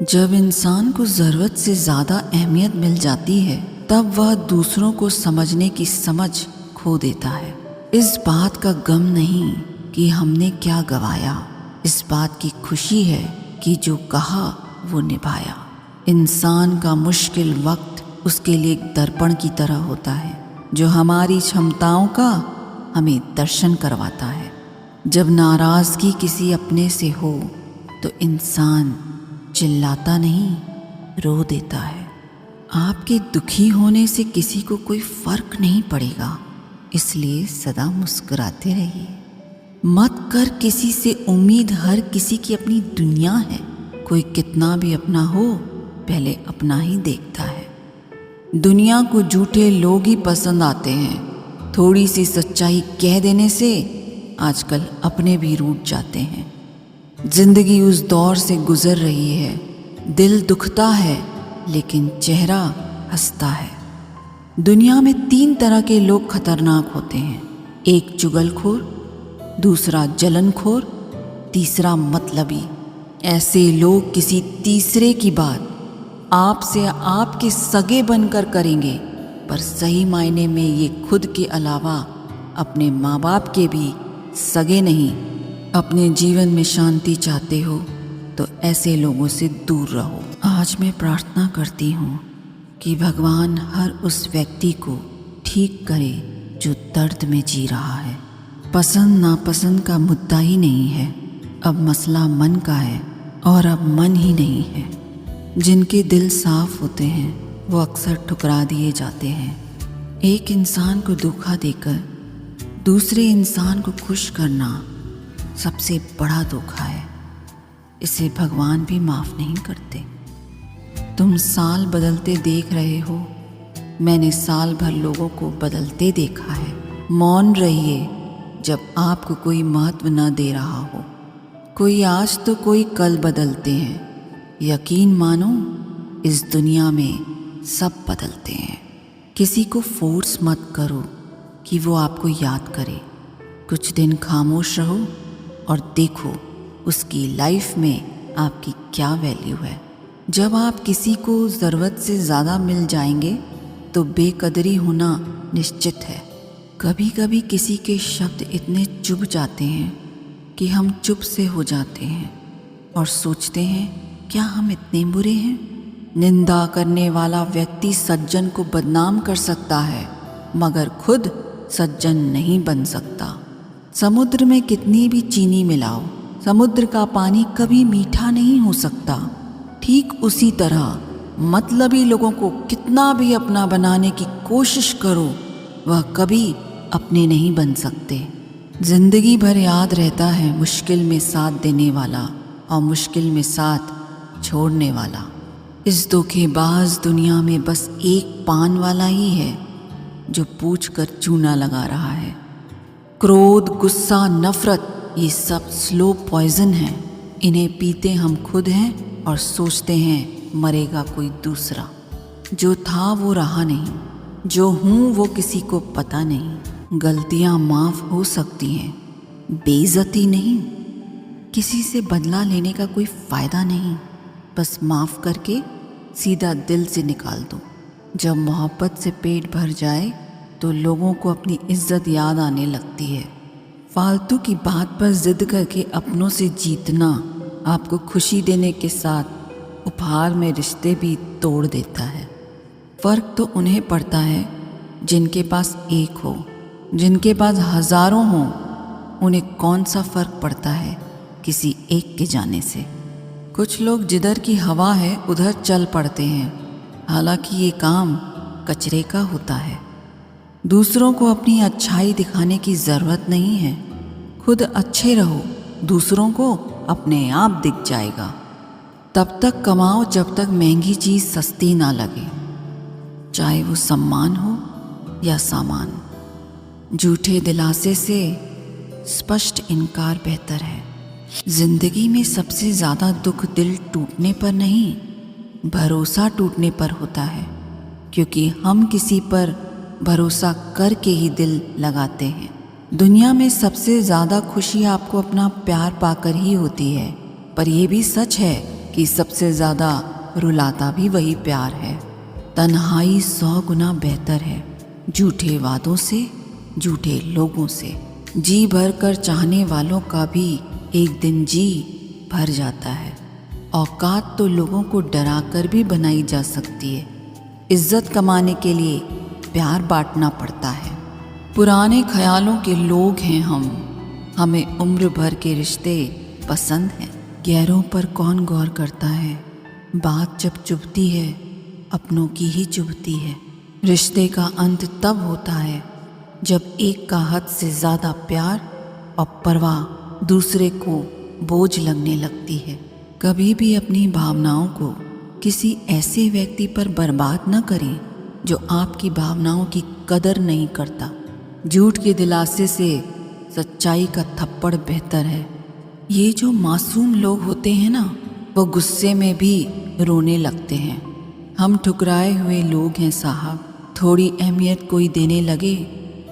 जब इंसान को ज़रूरत से ज़्यादा अहमियत मिल जाती है तब वह दूसरों को समझने की समझ खो देता है। इस बात का गम नहीं कि हमने क्या गवाया, इस बात की खुशी है कि जो कहा वो निभाया। इंसान का मुश्किल वक्त उसके लिए एक दर्पण की तरह होता है जो हमारी क्षमताओं का हमें दर्शन करवाता है। जब नाराज़गी किसी अपने से हो तो इंसान चिल्लाता नहीं, रो देता है। आपके दुखी होने से किसी को कोई फर्क नहीं पड़ेगा, इसलिए सदा मुस्कुराते रहिए। मत कर किसी से उम्मीद, हर किसी की अपनी दुनिया है। कोई कितना भी अपना हो, पहले अपना ही देखता है। दुनिया को झूठे लोग ही पसंद आते हैं। थोड़ी सी सच्चाई कह देने से आजकल अपने भी रूठ जाते हैं। जिंदगी उस दौर से गुजर रही है, दिल दुखता है लेकिन चेहरा हंसता है। दुनिया में 3 तरह के लोग खतरनाक होते हैं, एक चुगलखोर, दूसरा जलनखोर, तीसरा मतलबी। ऐसे लोग किसी तीसरे की बात आपसे आपके सगे बनकर करेंगे, पर सही मायने में ये खुद के अलावा अपने माँ बाप के भी सगे नहीं। अपने जीवन में शांति चाहते हो तो ऐसे लोगों से दूर रहो। आज मैं प्रार्थना करती हूँ कि भगवान हर उस व्यक्ति को ठीक करे जो दर्द में जी रहा है। पसंद नापसंद का मुद्दा ही नहीं है, अब मसला मन का है और अब मन ही नहीं है। जिनके दिल साफ होते हैं वो अक्सर ठुकरा दिए जाते हैं। एक इंसान को धोखा देकर दूसरे इंसान को खुश करना सबसे बड़ा धोखा है, इसे भगवान भी माफ़ नहीं करते। तुम साल बदलते देख रहे हो, मैंने साल भर लोगों को बदलते देखा है। मौन रहिए जब आपको कोई महत्व न दे रहा हो। कोई आज तो कोई कल बदलते हैं। यकीन मानो इस दुनिया में सब बदलते हैं। किसी को फोर्स मत करो कि वो आपको याद करे। कुछ दिन खामोश रहो और देखो उसकी लाइफ में आपकी क्या वैल्यू है। जब आप किसी को ज़रूरत से ज़्यादा मिल जाएंगे तो बेकदरी होना निश्चित है। कभी कभी किसी के शब्द इतने चुभ जाते हैं कि हम चुप से हो जाते हैं और सोचते हैं क्या हम इतने बुरे हैं। निंदा करने वाला व्यक्ति सज्जन को बदनाम कर सकता है मगर खुद सज्जन नहीं बन सकता। समुद्र में कितनी भी चीनी मिलाओ, समुद्र का पानी कभी मीठा नहीं हो सकता। ठीक उसी तरह मतलबी लोगों को कितना भी अपना बनाने की कोशिश करो, वह कभी अपने नहीं बन सकते। जिंदगी भर याद रहता है मुश्किल में साथ देने वाला और मुश्किल में साथ छोड़ने वाला। इस धोखेबाज दुनिया में बस एक पान वाला ही है जो पूछ कर चूना लगा रहा है। क्रोध, गुस्सा, नफरत, ये सब स्लो पॉइजन है। इन्हें पीते हम खुद हैं और सोचते हैं मरेगा कोई दूसरा। जो था वो रहा नहीं, जो हूँ वो किसी को पता नहीं। गलतियाँ माफ़ हो सकती हैं, बेइज्जती नहीं। किसी से बदला लेने का कोई फ़ायदा नहीं, बस माफ़ करके सीधा दिल से निकाल दो। जब मोहब्बत से पेट भर जाए तो लोगों को अपनी इज्जत याद आने लगती है। फालतू की बात पर जिद करके अपनों से जीतना आपको खुशी देने के साथ उपहार में रिश्ते भी तोड़ देता है। फ़र्क तो उन्हें पड़ता है जिनके पास एक हो, जिनके पास हज़ारों हों उन्हें कौन सा फ़र्क पड़ता है किसी एक के जाने से। कुछ लोग जिधर की हवा है उधर चल पड़ते हैं, हालांकि ये काम कचरे का होता है। दूसरों को अपनी अच्छाई दिखाने की ज़रूरत नहीं है। खुद अच्छे रहो, दूसरों को अपने आप दिख जाएगा। तब तक कमाओ जब तक महंगी चीज़ सस्ती ना लगे, चाहे वो सम्मान हो या सामान। झूठे दिलासे से स्पष्ट इनकार बेहतर है। जिंदगी में सबसे ज़्यादा दुख दिल टूटने पर नहीं, भरोसा टूटने पर होता है, क्योंकि हम किसी पर भरोसा करके ही दिल लगाते हैं। दुनिया में सबसे ज़्यादा खुशी आपको अपना प्यार पाकर ही होती है, पर यह भी सच है कि सबसे ज़्यादा रुलाता भी वही प्यार है। तन्हाई 100 गुना बेहतर है झूठे वादों से, झूठे लोगों से। जी भर कर चाहने वालों का भी एक दिन जी भर जाता है। औकात तो लोगों को डरा कर भी बनाई जा सकती है। इज्जत कमाने के लिए प्यार बांटना पड़ता है। पुराने ख्यालों के लोग हैं हम, हमें उम्र भर के रिश्ते पसंद हैं। गैरों पर कौन गौर करता है, बात जब चुभती है अपनों की ही चुभती है। रिश्ते का अंत तब होता है जब एक का हद से ज़्यादा प्यार और परवाह दूसरे को बोझ लगने लगती है। कभी भी अपनी भावनाओं को किसी ऐसे व्यक्ति पर बर्बाद न करें जो आपकी भावनाओं की कदर नहीं करता। झूठ के दिलासे से सच्चाई का थप्पड़ बेहतर है। ये जो मासूम लोग होते हैं ना, वो गुस्से में भी रोने लगते हैं। हम ठुकराए हुए लोग हैं साहब। थोड़ी अहमियत कोई देने लगे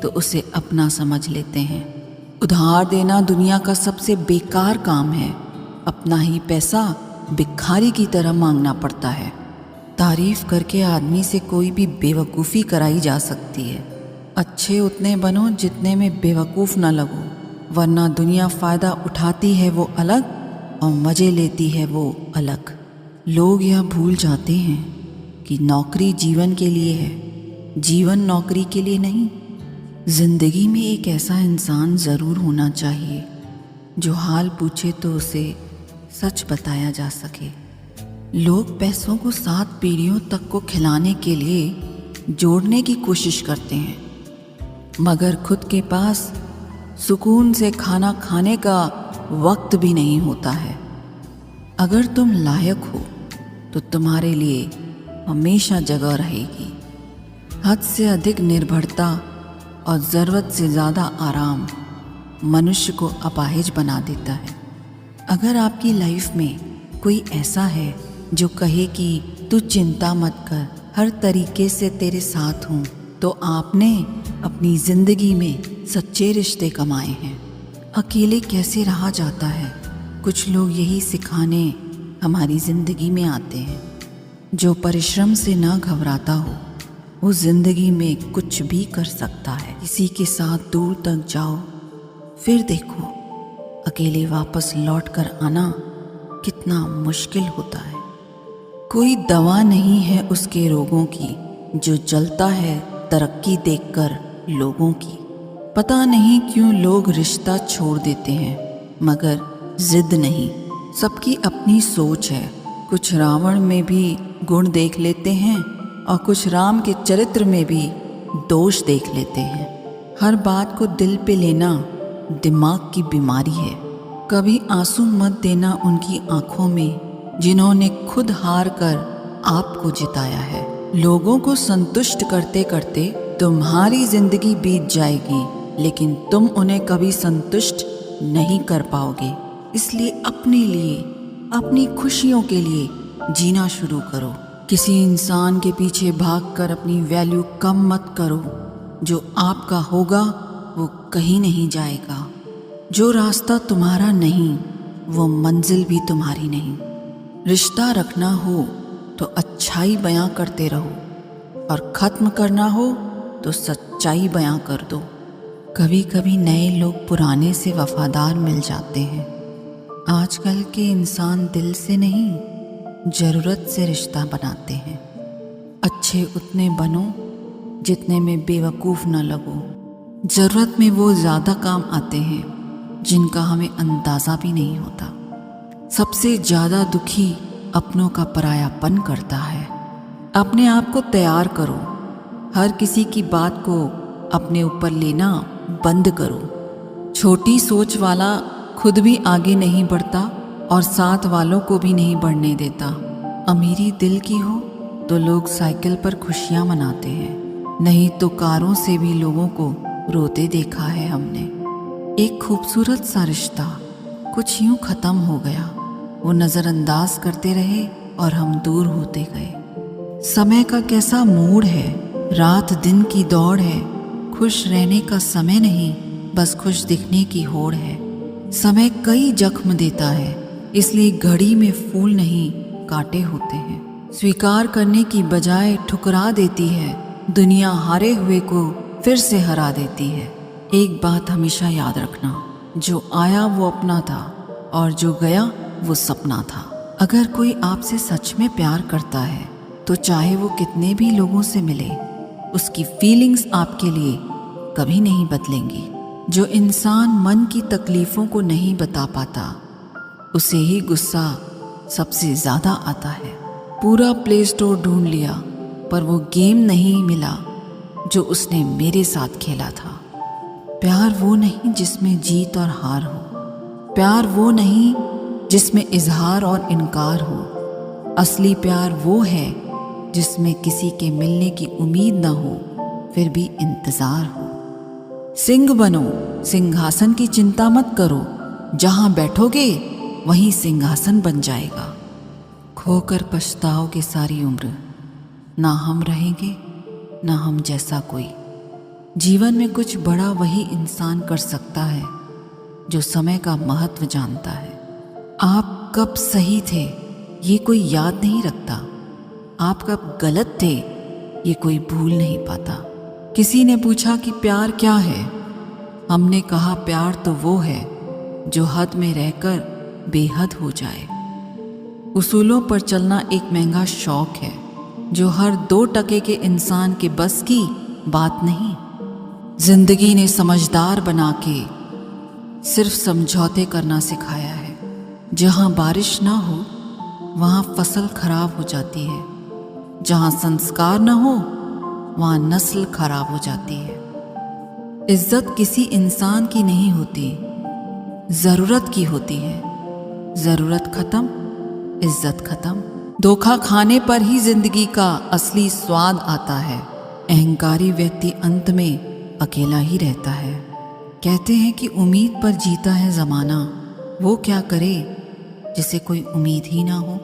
तो उसे अपना समझ लेते हैं। उधार देना दुनिया का सबसे बेकार काम है। अपना ही पैसा भिखारी की तरह मांगना पड़ता है। तारीफ करके आदमी से कोई भी बेवकूफ़ी कराई जा सकती है। अच्छे उतने बनो जितने में बेवकूफ़ ना लगो, वरना दुनिया फ़ायदा उठाती है वो अलग और मज़े लेती है वो अलग। लोग यह भूल जाते हैं कि नौकरी जीवन के लिए है, जीवन नौकरी के लिए नहीं। जिंदगी में एक ऐसा इंसान ज़रूर होना चाहिए जो हाल पूछे तो उसे सच बताया जा सके। लोग पैसों को 7 पीढ़ियों तक को खिलाने के लिए जोड़ने की कोशिश करते हैं, मगर खुद के पास सुकून से खाना खाने का वक्त भी नहीं होता है। अगर तुम लायक हो तो तुम्हारे लिए हमेशा जगह रहेगी। हद से अधिक निर्भरता और ज़रूरत से ज़्यादा आराम मनुष्य को अपाहिज बना देता है। अगर आपकी लाइफ में कोई ऐसा है जो कहे कि तू चिंता मत कर, हर तरीके से तेरे साथ हूँ, तो आपने अपनी ज़िंदगी में सच्चे रिश्ते कमाए हैं। अकेले कैसे रहा जाता है, कुछ लोग यही सिखाने हमारी ज़िंदगी में आते हैं। जो परिश्रम से ना घबराता हो वो ज़िंदगी में कुछ भी कर सकता है। किसी के साथ दूर तक जाओ, फिर देखो अकेले वापस लौट कर आना कितना मुश्किल होता है। कोई दवा नहीं है उसके रोगों की जो जलता है तरक्की देखकर लोगों की। पता नहीं क्यों लोग रिश्ता छोड़ देते हैं, मगर जिद नहीं। सबकी अपनी सोच है। कुछ रावण में भी गुण देख लेते हैं और कुछ राम के चरित्र में भी दोष देख लेते हैं। हर बात को दिल पे लेना दिमाग की बीमारी है। कभी आंसू मत देना उनकी आंखों में जिन्होंने खुद हार कर आपको जिताया है। लोगों को संतुष्ट करते करते तुम्हारी जिंदगी बीत जाएगी, लेकिन तुम उन्हें कभी संतुष्ट नहीं कर पाओगे। इसलिए अपने लिए, अपनी खुशियों के लिए जीना शुरू करो। किसी इंसान के पीछे भागकर अपनी वैल्यू कम मत करो। जो आपका होगा वो कहीं नहीं जाएगा। जो रास्ता तुम्हारा नहीं वो मंजिल भी तुम्हारी नहीं। रिश्ता रखना हो तो अच्छाई बयां करते रहो और ख़त्म करना हो तो सच्चाई बयां कर दो। कभी कभी नए लोग पुराने से वफादार मिल जाते हैं। आजकल के इंसान दिल से नहीं, ज़रूरत से रिश्ता बनाते हैं। अच्छे उतने बनो जितने में बेवकूफ़ न लगो। ज़रूरत में वो ज़्यादा काम आते हैं जिनका हमें अंदाज़ा भी नहीं होता। सबसे ज़्यादा दुखी अपनों का परायापन करता है। अपने आप को तैयार करो। हर किसी की बात को अपने ऊपर लेना बंद करो। छोटी सोच वाला खुद भी आगे नहीं बढ़ता और साथ वालों को भी नहीं बढ़ने देता। अमीरी दिल की हो तो लोग साइकिल पर खुशियाँ मनाते हैं, नहीं तो कारों से भी लोगों को रोते देखा है हमने। एक खूबसूरत सा रिश्ता कुछ यूं ख़त्म हो गया। वो नज़रअंदाज करते रहे और हम दूर होते गए। समय का कैसा मूड है, रात दिन की दौड़ है। खुश रहने का समय नहीं, बस खुश दिखने की होड़ है। समय कई जख्म देता है, इसलिए घड़ी में फूल नहीं कांटे होते हैं। स्वीकार करने की बजाय ठुकरा देती है, दुनिया हारे हुए को फिर से हरा देती है। एक बात हमेशा याद रखना, जो आया वो अपना था और जो गया वो सपना था। अगर कोई आपसे सच में प्यार करता है तो चाहे वो कितने भी लोगों से मिले, उसकी फीलिंग्स आपके लिए कभी नहीं बदलेंगी। जो इंसान मन की तकलीफ़ों को नहीं बता पाता, उसे ही गुस्सा सबसे ज़्यादा आता है। पूरा प्ले स्टोर ढूंढ लिया पर वो गेम नहीं मिला जो उसने मेरे साथ खेला था। प्यार वो नहीं जिसमें जीत और हार हो, प्यार वो नहीं जिसमें इजहार और इनकार हो। असली प्यार वो है जिसमें किसी के मिलने की उम्मीद न हो फिर भी इंतज़ार हो। सिंह बनो, सिंहासन की चिंता मत करो, जहाँ बैठोगे वहीं सिंहासन बन जाएगा। खोकर पछताओगे सारी उम्र, ना हम रहेंगे ना हम जैसा कोई। जीवन में कुछ बड़ा वही इंसान कर सकता है जो समय का महत्व जानता है। आप कब सही थे ये कोई याद नहीं रखता, आप कब गलत थे ये कोई भूल नहीं पाता। किसी ने पूछा कि प्यार क्या है, हमने कहा प्यार तो वो है जो हद में रहकर बेहद हो जाए। उसूलों पर चलना एक महंगा शौक है जो हर 2 टके के इंसान के बस की बात नहीं। जिंदगी ने समझदार बना के सिर्फ समझौते करना सिखाया है। जहाँ बारिश ना हो वहाँ फसल खराब हो जाती है, जहाँ संस्कार न हो वहाँ नस्ल खराब हो जाती है। इज्जत किसी इंसान की नहीं होती, ज़रूरत की होती है। ज़रूरत खत्म, इज्जत खत्म। धोखा खाने पर ही जिंदगी का असली स्वाद आता है। अहंकारी व्यक्ति अंत में अकेला ही रहता है। कहते हैं कि उम्मीद पर जीता है ज़माना, वो क्या करे जिसे कोई उम्मीद ही ना हो।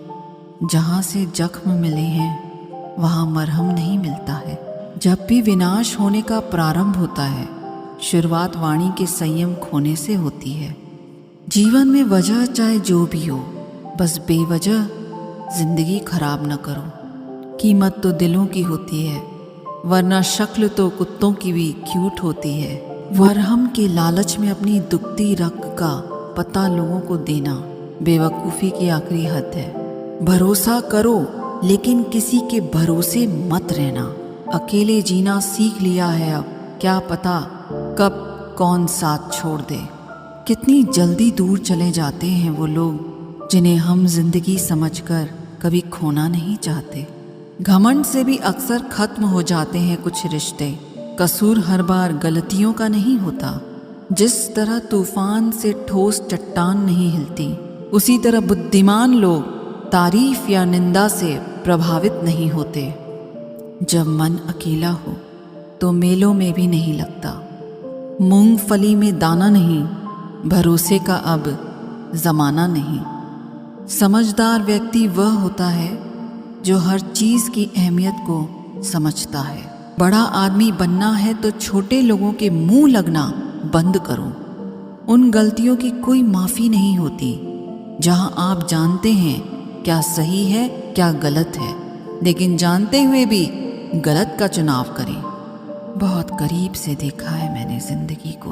जहाँ से जख्म मिले हैं वहाँ मरहम नहीं मिलता है। जब भी विनाश होने का प्रारंभ होता है, शुरुआत वाणी के संयम खोने से होती है। जीवन में वजह चाहे जो भी हो, बस बेवजह जिंदगी खराब न करो। कीमत तो दिलों की होती है, वरना शक्ल तो कुत्तों की भी क्यूट होती है। मरहम के लालच में अपनी दुखती रग का पता लोगों को देना बेवकूफ़ी की आखिरी हद है। भरोसा करो लेकिन किसी के भरोसे मत रहना। अकेले जीना सीख लिया है अब, क्या पता कब कौन साथ छोड़ दे। कितनी जल्दी दूर चले जाते हैं वो लोग जिन्हें हम जिंदगी समझकर कभी खोना नहीं चाहते। घमंड से भी अक्सर खत्म हो जाते हैं कुछ रिश्ते। कसूर हर बार गलतियों का नहीं होता। जिस तरह तूफान से ठोस चट्टान नहीं हिलती, उसी तरह बुद्धिमान लोग तारीफ या निंदा से प्रभावित नहीं होते। जब मन अकेला हो तो मेलों में भी नहीं लगता। मूंगफली में दाना नहीं, भरोसे का अब जमाना नहीं। समझदार व्यक्ति वह होता है जो हर चीज़ की अहमियत को समझता है। बड़ा आदमी बनना है तो छोटे लोगों के मुंह लगना बंद करो। उन गलतियों की कोई माफ़ी नहीं होती जहां आप जानते हैं क्या सही है क्या गलत है, लेकिन जानते हुए भी गलत का चुनाव करें। बहुत करीब से देखा है मैंने जिंदगी को,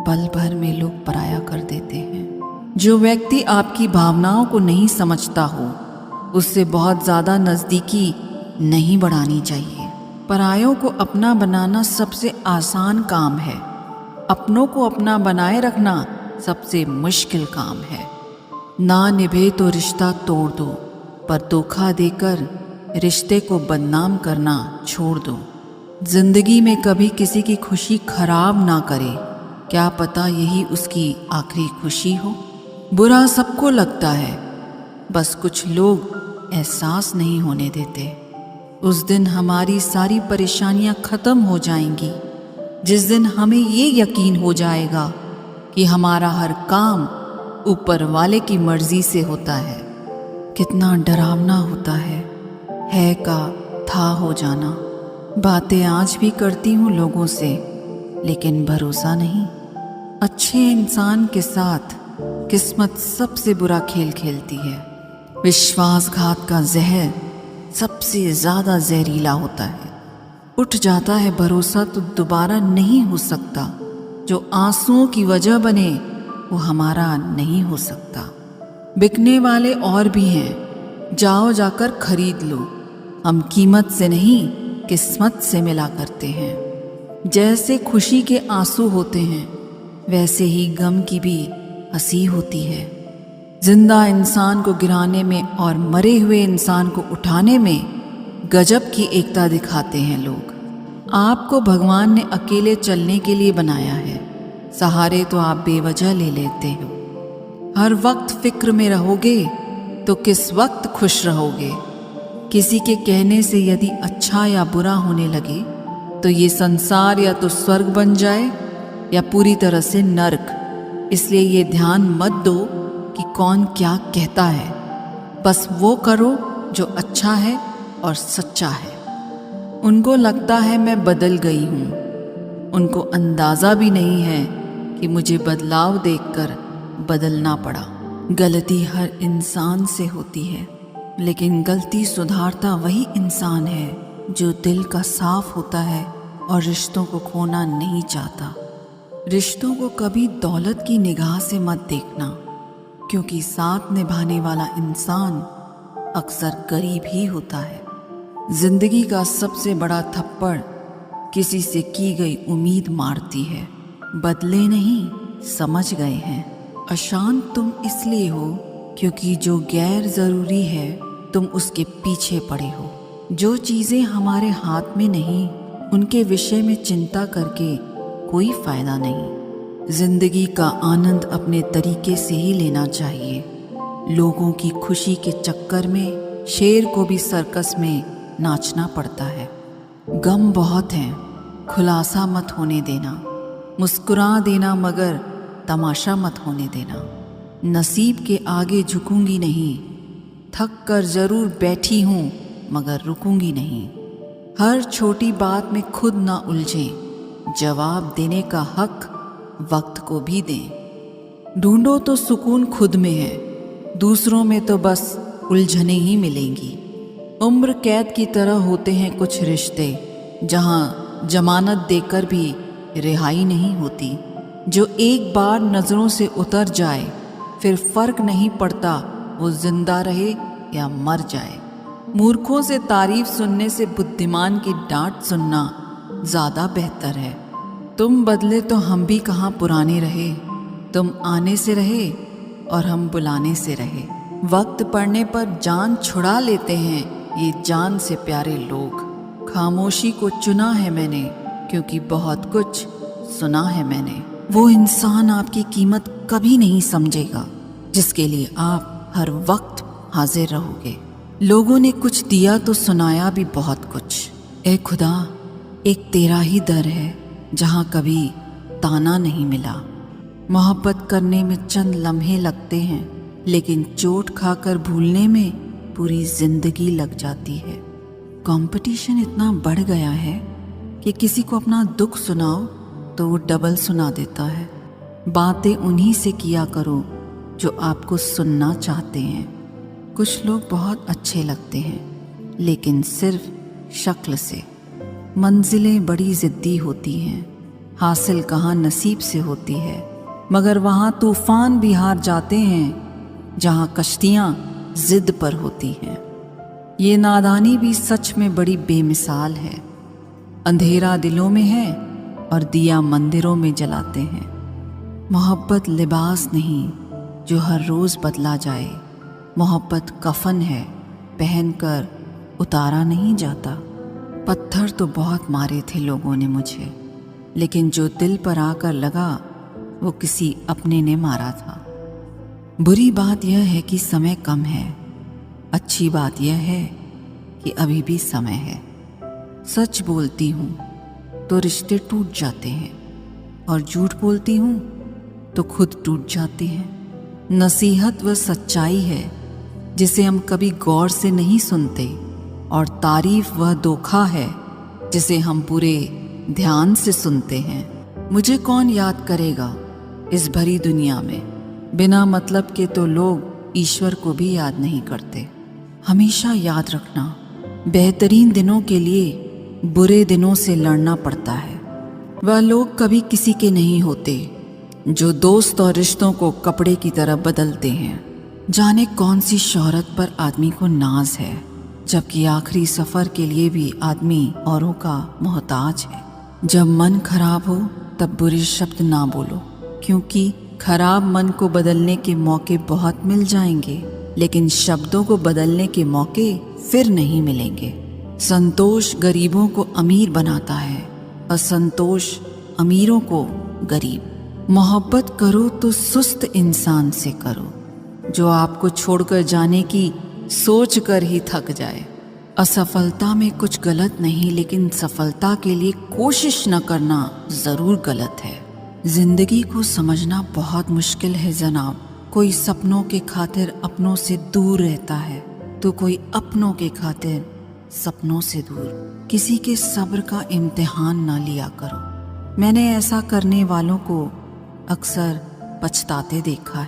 पल भर में लोग पराया कर देते हैं। जो व्यक्ति आपकी भावनाओं को नहीं समझता हो, उससे बहुत ज़्यादा नज़दीकी नहीं बढ़ानी चाहिए। परायों को अपना बनाना सबसे आसान काम है, अपनों को अपना बनाए रखना सबसे मुश्किल काम है। ना निभे तो रिश्ता तोड़ दो, पर धोखा देकर रिश्ते को बदनाम करना छोड़ दो। जिंदगी में कभी किसी की खुशी खराब ना करे, क्या पता यही उसकी आखिरी खुशी हो। बुरा सबको लगता है, बस कुछ लोग एहसास नहीं होने देते। उस दिन हमारी सारी परेशानियां खत्म हो जाएंगी, जिस दिन हमें ये यकीन हो जाएगा कि हमारा हर काम ऊपर वाले की मर्जी से होता है। कितना डरावना होता है का था हो जाना। बातें आज भी करती हूँ लोगों से, लेकिन भरोसा नहीं। अच्छे इंसान के साथ किस्मत सबसे बुरा खेल खेलती है। विश्वासघात का जहर सबसे ज्यादा जहरीला होता है। उठ जाता है भरोसा तो दोबारा नहीं हो सकता। जो आंसुओं की वजह बने वो हमारा नहीं हो सकता। बिकने वाले और भी हैं, जाओ जाकर खरीद लो। हम कीमत से नहीं किस्मत से मिला करते हैं। जैसे खुशी के आंसू होते हैं वैसे ही गम की भी हंसी होती है। जिंदा इंसान को गिराने में और मरे हुए इंसान को उठाने में गजब की एकता दिखाते हैं लोग। आपको भगवान ने अकेले चलने के लिए बनाया है, सहारे तो आप बेवजह ले लेते हो। हर वक्त फिक्र में रहोगे तो किस वक्त खुश रहोगे। किसी के कहने से यदि अच्छा या बुरा होने लगे तो ये संसार या तो स्वर्ग बन जाए या पूरी तरह से नर्क। इसलिए ये ध्यान मत दो कि कौन क्या कहता है, बस वो करो जो अच्छा है और सच्चा है। उनको लगता है मैं बदल गई हूँ, उनको अंदाज़ा भी नहीं है कि मुझे बदलाव देखकर बदलना पड़ा। गलती हर इंसान से होती है, लेकिन गलती सुधारता वही इंसान है जो दिल का साफ होता है और रिश्तों को खोना नहीं चाहता। रिश्तों को कभी दौलत की निगाह से मत देखना, क्योंकि साथ निभाने वाला इंसान अक्सर गरीब ही होता है। जिंदगी का सबसे बड़ा थप्पड़ किसी से की गई उम्मीद मारती है। बदले नहीं, समझ गए हैं। अशांत तुम इसलिए हो क्योंकि जो गैर जरूरी है तुम उसके पीछे पड़े हो। जो चीजें हमारे हाथ में नहीं उनके विषय में चिंता करके कोई फायदा नहीं। जिंदगी का आनंद अपने तरीके से ही लेना चाहिए। लोगों की खुशी के चक्कर में शेर को भी सर्कस में नाचना पड़ता है। गम बहुत हैं, खुलासा मत होने देना। मुस्कुरा देना मगर तमाशा मत होने देना। नसीब के आगे झुकूंगी नहीं, थक कर जरूर बैठी हूँ मगर रुकूंगी नहीं। हर छोटी बात में खुद ना उलझें, जवाब देने का हक वक्त को भी दें। ढूंढो तो सुकून खुद में है, दूसरों में तो बस उलझने ही मिलेंगी। उम्र कैद की तरह होते हैं कुछ रिश्ते, जहाँ जमानत देकर भी रिहाई नहीं होती। जो एक बार नज़रों से उतर जाए फिर फर्क नहीं पड़ता वो जिंदा रहे या मर जाए। मूर्खों से तारीफ सुनने से बुद्धिमान की डांट सुनना ज़्यादा बेहतर है। तुम बदले तो हम भी कहाँ पुराने रहे। तुम आने से रहे और हम बुलाने से रहे। वक्त पड़ने पर जान छुड़ा लेते हैं ये जान से प्यारे लोग। खामोशी को चुना है मैंने क्योंकि बहुत कुछ सुना है मैंने। वो इंसान आपकी कीमत कभी नहीं समझेगा जिसके लिए आप हर वक्त हाजिर रहोगे। लोगों ने कुछ दिया तो सुनाया भी बहुत कुछ। ए खुदा, एक तेरा ही दर है जहाँ कभी ताना नहीं मिला। मोहब्बत करने में चंद लम्हे लगते हैं, लेकिन चोट खाकर भूलने में पूरी जिंदगी लग जाती है। कंपटीशन इतना बढ़ गया है कि किसी को अपना दुख सुनाओ तो वो डबल सुना देता है। बातें उन्हीं से किया करो जो आपको सुनना चाहते हैं। कुछ लोग बहुत अच्छे लगते हैं, लेकिन सिर्फ शक्ल से। मंजिलें बड़ी ज़िद्दी होती हैं, हासिल कहाँ नसीब से होती है, मगर वहाँ तूफान भी हार जाते हैं जहाँ कश्तियाँ ज़िद पर होती हैं। ये नादानी भी सच में बड़ी बेमिसाल है। अंधेरा दिलों में है और दिया मंदिरों में जलाते हैं। मोहब्बत लिबास नहीं जो हर रोज़ बदला जाए। मोहब्बत कफन है, पहनकर उतारा नहीं जाता। पत्थर तो बहुत मारे थे लोगों ने मुझे, लेकिन जो दिल पर आकर लगा वो किसी अपने ने मारा था। बुरी बात यह है कि समय कम है, अच्छी बात यह है कि अभी भी समय है। सच बोलती हूँ तो रिश्ते टूट जाते हैं, और झूठ बोलती हूँ तो खुद टूट जाते हैं। नसीहत वह सच्चाई है जिसे हम कभी गौर से नहीं सुनते, और तारीफ वह धोखा है जिसे हम पूरे ध्यान से सुनते हैं। मुझे कौन याद करेगा इस भरी दुनिया में, बिना मतलब के तो लोग ईश्वर को भी याद नहीं करते। हमेशा याद रखना, बेहतरीन दिनों के लिए बुरे दिनों से लड़ना पड़ता है। वह लोग कभी किसी के नहीं होते जो दोस्त और रिश्तों को कपड़े की तरह बदलते हैं। जाने कौन सी शोहरत पर आदमी को नाज है, जबकि आखिरी सफ़र के लिए भी आदमी औरों का मोहताज है। जब मन खराब हो तब बुरे शब्द ना बोलो, क्योंकि खराब मन को बदलने के मौके बहुत मिल जाएंगे, लेकिन शब्दों को बदलने के मौके फिर नहीं मिलेंगे। संतोष गरीबों को अमीर बनाता है, असंतोष अमीरों को गरीब। मोहब्बत करो तो सुस्त इंसान से करो, जो आपको छोड़कर जाने की सोच कर ही थक जाए। असफलता में कुछ गलत नहीं, लेकिन सफलता के लिए कोशिश न करना ज़रूर गलत है। जिंदगी को समझना बहुत मुश्किल है जनाब। कोई सपनों के खातिर अपनों से दूर रहता है, तो कोई अपनों के खातिर सपनों से दूर। किसी के सब्र का इम्तिहान ना लिया करो। मैंने ऐसा करने वालों को अक्सर पछताते देखा है।